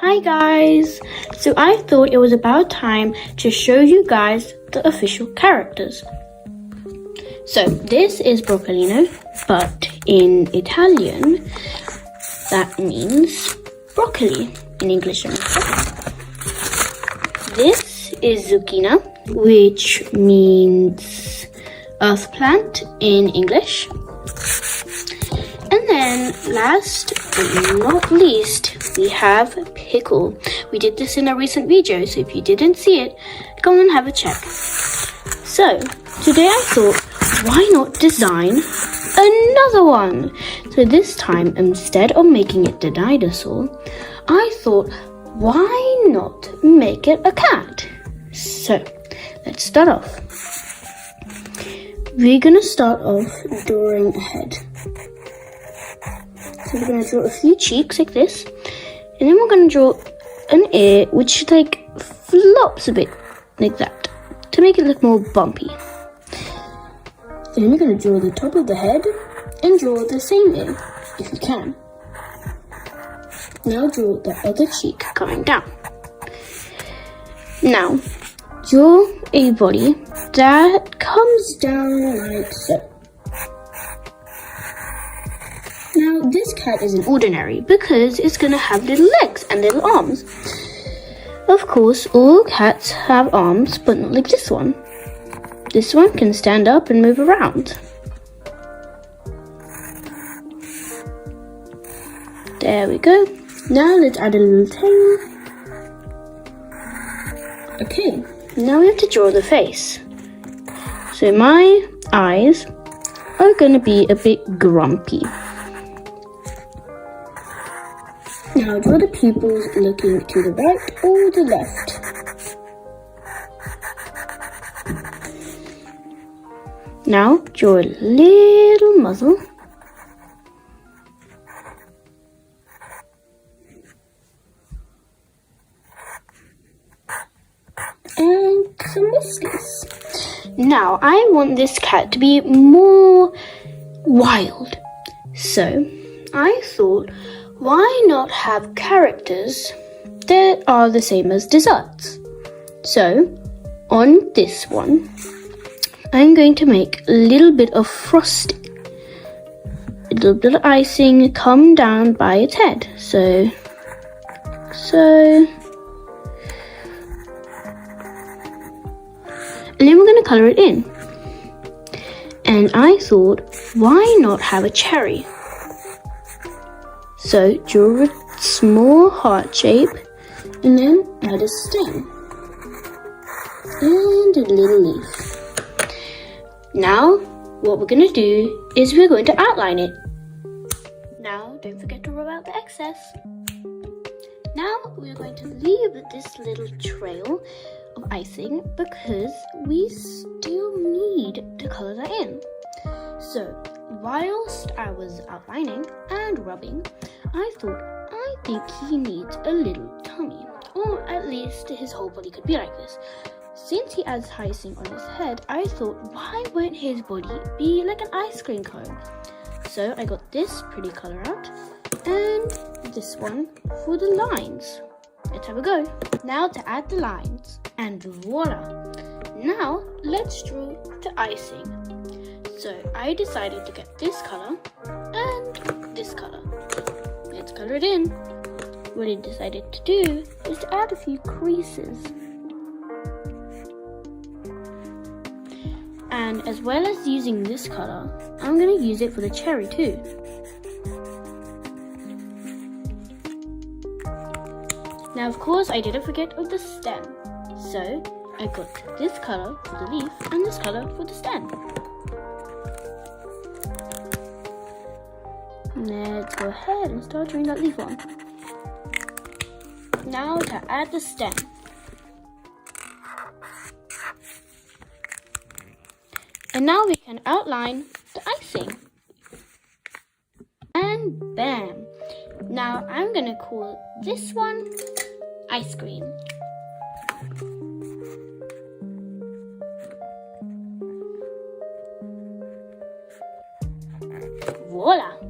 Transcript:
Hi guys! So I thought it was about time to show you guys the official characters. So this is Broccolino, but in Italian that means broccoli in English. This is Zucchina, which means earth plant in English. And then last but not least, we have Pickle. We did this in a recent video, so if you didn't see it, go and have a check. So today I thought, why not design another one? So this time, instead of making it the dinosaur, I thought, why not make it a cat? So let's start off. We're gonna start off drawing a head. So we're going to draw a few cheeks like this, and then we're going to draw an ear which flops a bit like that to make it look more bumpy. Then we're going to draw the top of the head and draw the same ear if you can. Now draw the other cheek coming down. Now draw a body that comes down like so. Now, this cat isn't ordinary because it's going to have little legs and little arms. Of course, all cats have arms, but not like this one. This one can stand up and move around. There we go. Now let's add a little tail. Okay, now we have to draw the face. So my eyes are going to be a bit grumpy. Now draw the pupils looking to the right or the left. Now draw a little muzzle. And some whiskers. Now I want this cat to be more wild. So I thought, why not have characters that are the same as desserts? So, on this one, I'm going to make a little bit of frosting. A little bit of icing come down by its head. So. And then we're going to colour it in. And I thought, why not have a cherry? So draw a small heart shape and then add a stem and a little leaf. Now what we're going to do is we're going to outline it. Now don't forget to rub out the excess. Now we're going to leave this little trail of icing because we still need to colour that in. So whilst I was outlining and rubbing, I think he needs a little tummy, or at least his whole body could be like this. Since he adds icing on his head, I thought, why won't his body be like an ice cream cone? So I got this pretty colour out, and this one for the lines. Let's have a go. Now to add the lines, and voila! Now let's draw the icing. So I decided to get this colour and this colour. Let's colour it in. What I decided to do is to add a few creases. And as well as using this colour, I'm going to use it for the cherry too. Now of course I didn't forget of the stem. So I got this colour for the leaf and this colour for the stem. Let's go ahead and start drawing that leaf on. Now to add the stem. And now we can outline the icing. And bam! Now I'm going to call this one ice cream. Voila!